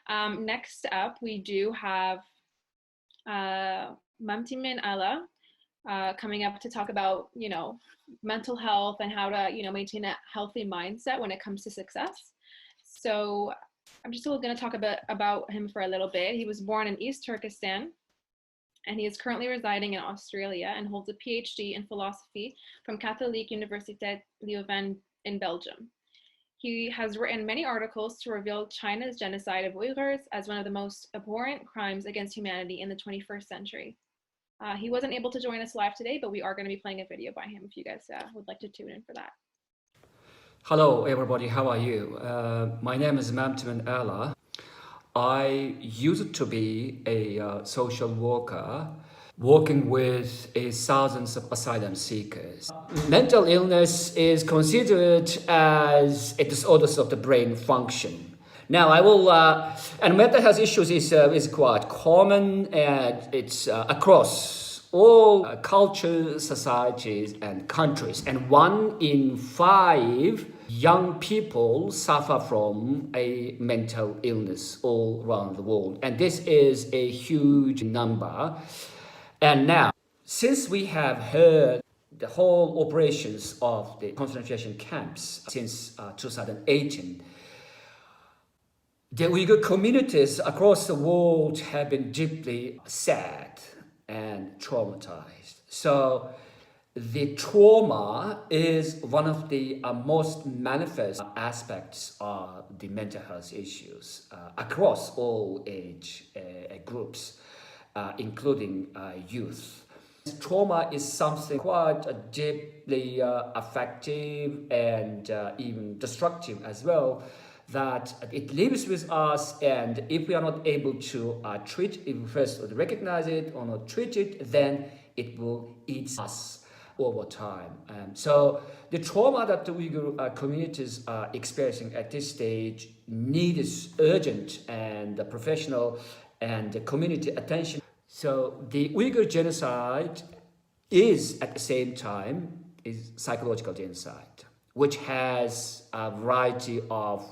Next up, we do have Mamtimin Ala coming up to talk about, mental health and how to, maintain a healthy mindset when it comes to success. So I'm just going to talk a bit about him for a little bit. He was born in East Turkistan, and he is currently residing in Australia and holds a PhD in philosophy from Katholieke Universiteit Leuven in Belgium. He has written many articles to reveal China's genocide of Uyghurs as one of the most abhorrent crimes against humanity in the 21st century. He wasn't able to join us live today, but we are going to be playing a video by him if you guys would like to tune in for that. Hello everybody, how are you? My name is Mamtimin Ala. I used to be a social worker working with thousands of asylum seekers. Mental illness is considered as a disorder of the brain function. Now I will, and mental health issues is quite common, and it's across all cultures, societies and countries. And 1 in 5 young people suffer from a mental illness all around the world. And this is a huge number. And now, since we have heard the whole operations of the concentration camps since 2018, the Uyghur communities across the world have been deeply sad and traumatized. So the trauma is one of the most manifest aspects of the mental health issues across all age groups, including youth. Trauma is something quite deeply affective and even destructive as well, that it lives with us, and if we are not able to treat it, first recognize it or not treat it, then it will eat us over time. So the trauma that the Uyghur communities are experiencing at this stage needs urgent and professional and community attention. So the Uyghur genocide is at the same time is psychological genocide, which has a variety of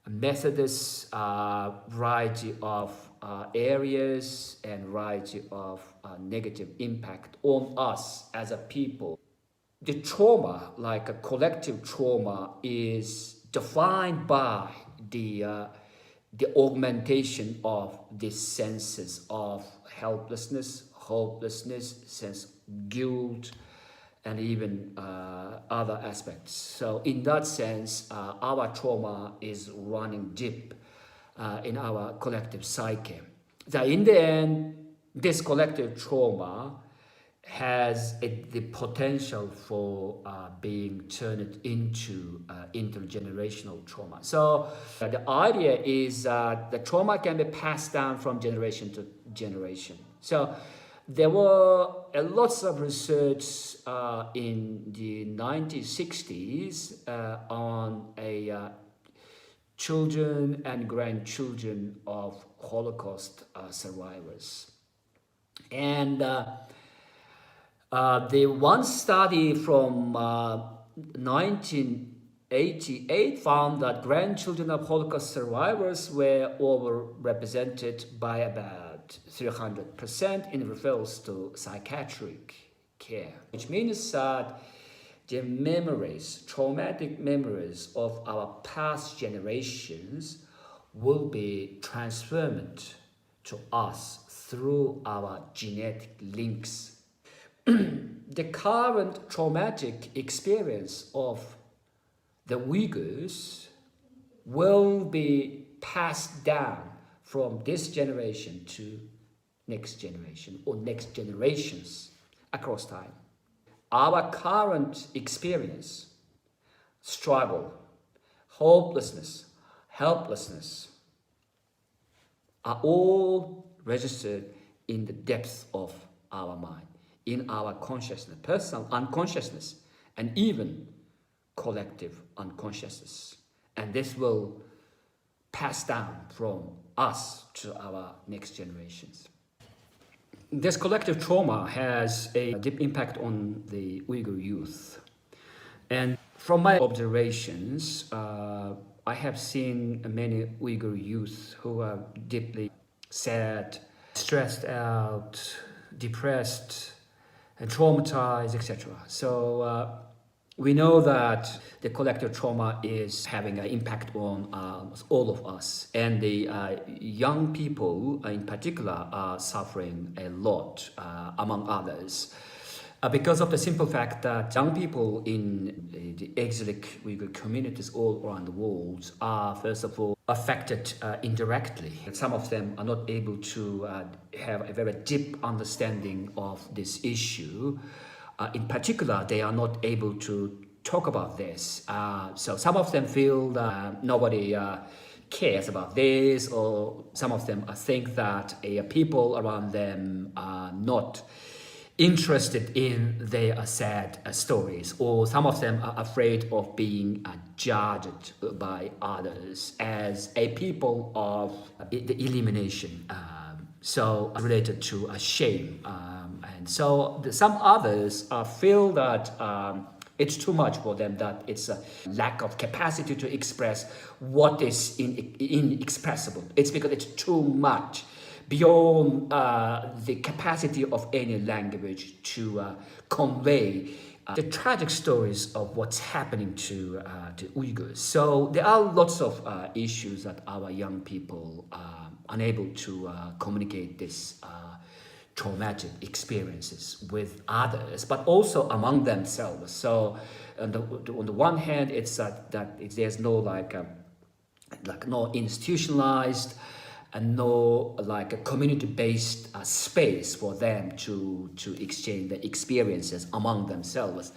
methods, variety of areas, and variety of negative impact on us as a people. The trauma, like a collective trauma, is defined by the augmentation of the senses of helplessness, hopelessness, sense of guilt, and even other aspects. So in that sense, our trauma is running deep in our collective psyche. So in the end, this collective trauma has the potential for being turned into intergenerational trauma. So the idea is that the trauma can be passed down from generation to generation. So there were lots of research in the 1960s on children and grandchildren of Holocaust survivors. And the one study from 1988 found that grandchildren of Holocaust survivors were overrepresented by about 300% in referrals to psychiatric care, which means that the memories, traumatic memories of our past generations will be transferred to us through our genetic links. The current traumatic experience of the Uyghurs will be passed down from this generation to next generation or next generations across time. Our current experience, struggle, hopelessness, helplessness are all registered in the depths of our mind, in our consciousness, personal unconsciousness, and even collective unconsciousness. And this will pass down from us to our next generations. This collective trauma has a deep impact on the Uyghur youth. And from my observations, I have seen many Uyghur youth who are deeply sad, stressed out, depressed, and traumatized, etc. So we know that the collective trauma is having an impact on all of us, and the young people in particular are suffering a lot, among others. Because of the simple fact that young people in the exilic Uyghur communities all around the world are, first of all, affected indirectly. Some of them are not able to have a very deep understanding of this issue. In particular, they are not able to talk about this. So some of them feel that nobody cares about this, or some of them think that people around them are not interested in their sad stories, or some of them are afraid of being judged by others as a people of the elimination. So related to a shame. And so some others feel that it's too much for them, that it's a lack of capacity to express what is inexpressible. It's because it's too much beyond the capacity of any language to convey the tragic stories of what's happening to Uyghurs. So there are lots of issues that our young people are unable to communicate this traumatic experiences with others, but also among themselves. So on the one hand, it's there's no like no institutionalized and no like a community-based space for them to exchange the experiences among themselves.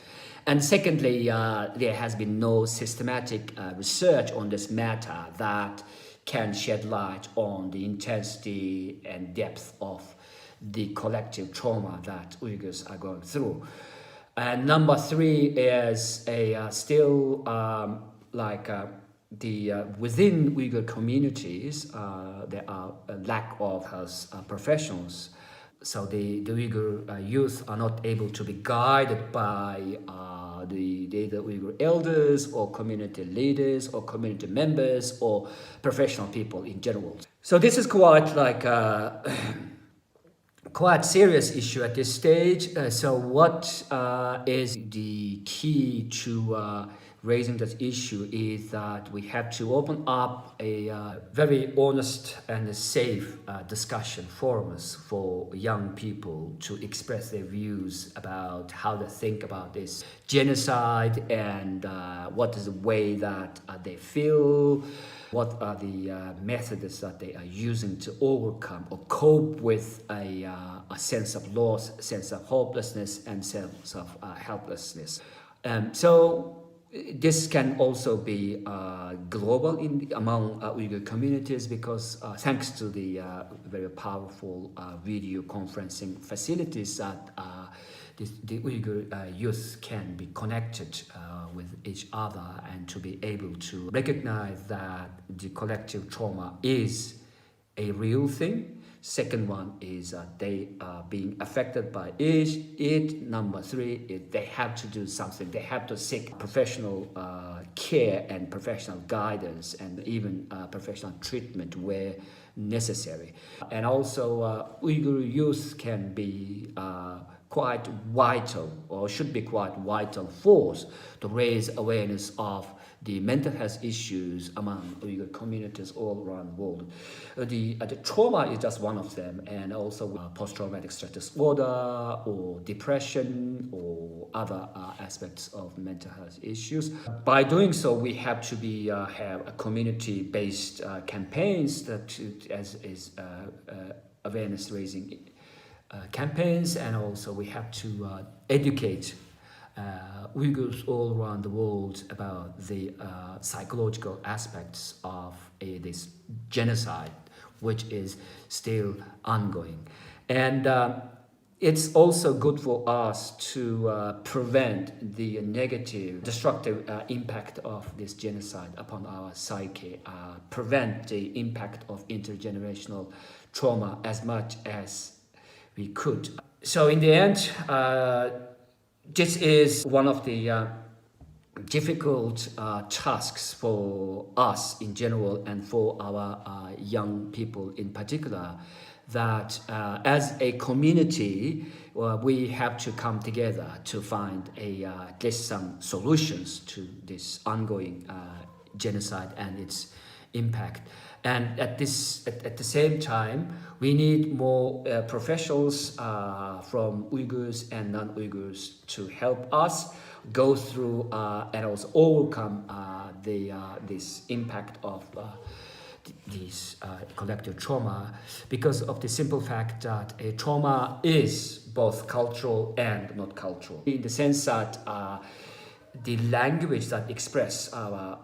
And secondly, there has been no systematic research on this matter that can shed light on the intensity and depth of the collective trauma that Uyghurs are going through. And number three is still within Uyghur communities, there are a lack of health professionals. So the Uyghur youth are not able to be guided by the Uyghur elders or community leaders or community members or professional people in general. So this is quite like quite serious issue at this stage. So what is the key to raising that issue is that we have to open up a very honest and safe discussion forums for young people to express their views about how they think about this genocide and what is the way that they feel, what are the methods that they are using to overcome or cope with a sense of loss, sense of hopelessness, and sense of helplessness. So this can also be global among Uyghur communities because thanks to the very powerful video conferencing facilities that the Uyghur youth can be connected with each other and to be able to recognize that the collective trauma is a real thing. Second one is they are being affected by it. Number three is they have to do something. They have to seek professional care and professional guidance and even professional treatment where necessary. And also Uyghur youth can be quite vital or should be quite vital force to raise awareness of the mental health issues among Uyghur communities all around the world. The trauma is just one of them, and also post-traumatic stress disorder or depression or other aspects of mental health issues. By doing so, we have to have a community-based campaigns that is awareness raising campaigns, and also we have to educate Uyghurs all around the world about the psychological aspects of this genocide, which is still ongoing. And it's also good for us to prevent the negative, destructive impact of this genocide upon our psyche, prevent the impact of intergenerational trauma as much as we could. So in the end, this is one of the difficult tasks for us in general and for our young people in particular, that as a community we have to come together to find at least some solutions to this ongoing genocide and its impact. And at the same time, we need more professionals from Uyghurs and non-Uyghurs to help us go through and also overcome this impact of this collective trauma, because of the simple fact that a trauma is both cultural and not cultural, in the sense that the language that express our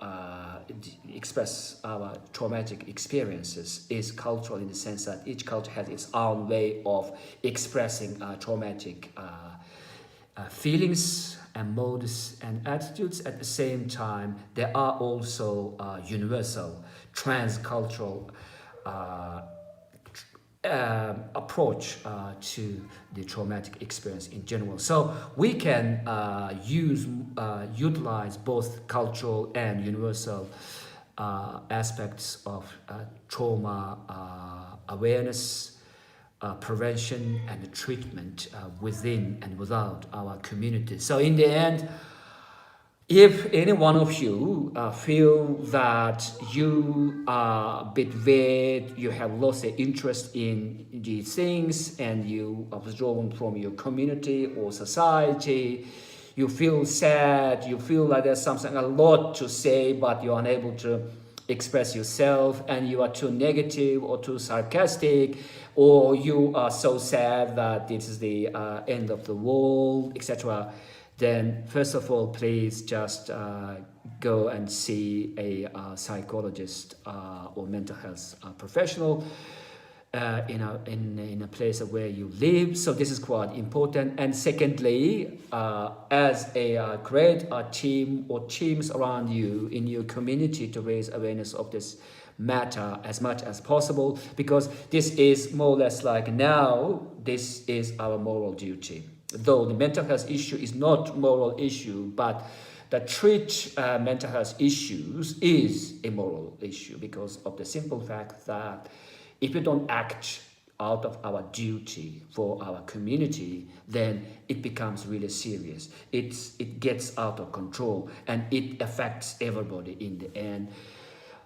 traumatic experiences is cultural, in the sense that each culture has its own way of expressing traumatic feelings and modes and attitudes. At the same time, there are also universal transcultural approach to the traumatic experience in general. So we can utilize both cultural and universal aspects of trauma awareness, prevention and treatment within and without our community. So in the end, if any one of you feel that you are a bit weird, you have lost the interest in these things, and you are withdrawn from your community or society, you feel sad, you feel like there's something a lot to say, but you're unable to express yourself, and you are too negative or too sarcastic, or you are so sad that this is the end of the world, etc., then first of all, please just go and see a psychologist or mental health professional in a place where you live. So this is quite important. And secondly, as a create a team or teams around you in your community to raise awareness of this matter as much as possible, because this is more or less like, now this is our moral duty. Though the mental health issue is not moral issue, but the treat mental health issues is a moral issue, because of the simple fact that if we don't act out of our duty for our community, then it becomes really serious. It gets out of control, and it affects everybody in the end,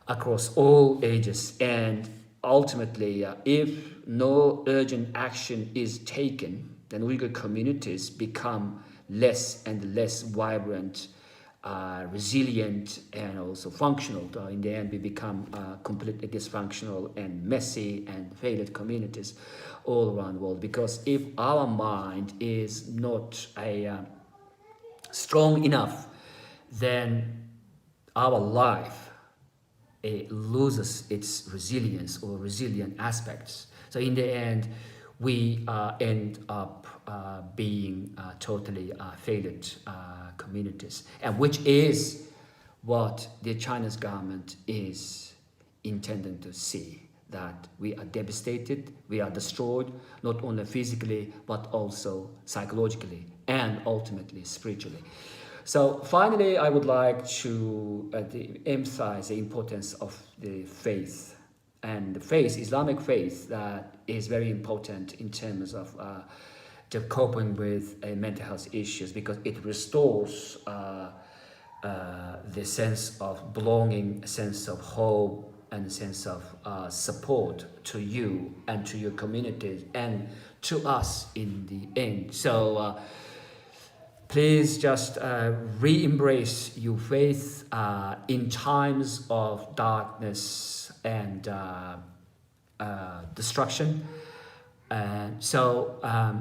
across all ages. And ultimately, if no urgent action is taken, then Uyghur communities become less and less vibrant, resilient, and also functional. In the end, we become completely dysfunctional and messy and failed communities all around the world. Because if our mind is not strong enough, then our life loses its resilience or resilient aspects. So in the end, we end up being totally failed communities, and which is what the Chinese government is intending to see, that we are devastated, we are destroyed, not only physically, but also psychologically and ultimately spiritually. So finally, I would like to emphasize the importance of the faith. And the faith, Islamic faith, that is very important in terms of the coping with mental health issues, because it restores the sense of belonging, a sense of hope, and a sense of support to you and to your community and to us in the end. So please just re-embrace your faith in times of darkness and destruction. And so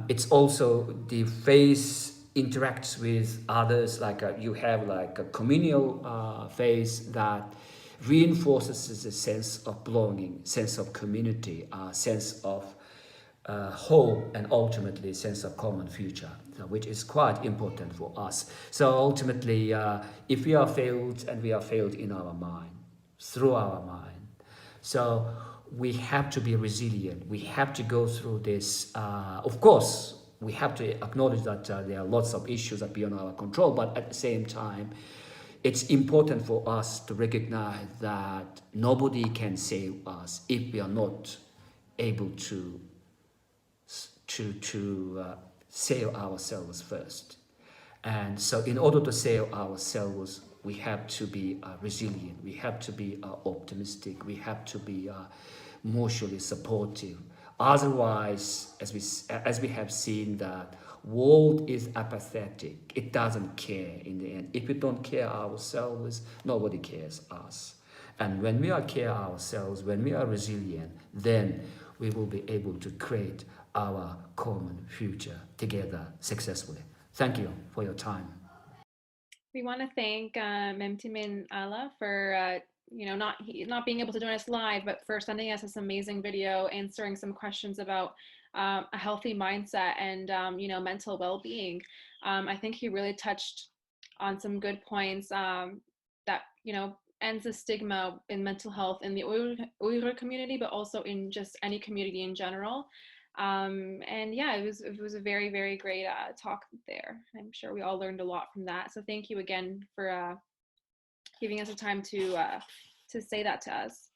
it's also the faith interacts with others, like you have like a communal faith that reinforces a sense of belonging, sense of community, sense of hope, and ultimately sense of common future, which is quite important for us. So ultimately, if we are failed, and we are failed in our mind, through our mind, so we have to be resilient. We have to go through this. Of course, we have to acknowledge that there are lots of issues that are beyond our control, but at the same time, it's important for us to recognize that nobody can save us if we are not able to save ourselves first. And so in order to save ourselves, we have to be resilient, we have to be optimistic, we have to be emotionally supportive. Otherwise, as we have seen, that world is apathetic. It doesn't care in the end. If we don't care ourselves, nobody cares us. And when we are care ourselves, when we are resilient, then we will be able to create our common future together successfully. Thank you for your time. We want to thank Mamtimin Ala for not being able to join us live, but for sending us this amazing video, answering some questions about a healthy mindset and mental well-being. I think he really touched on some good points that ends the stigma in mental health in the Uyghur community, but also in just any community in general. And yeah, it was a very, very great talk there. I'm sure we all learned a lot from that. So thank you again for giving us the time to say that to us.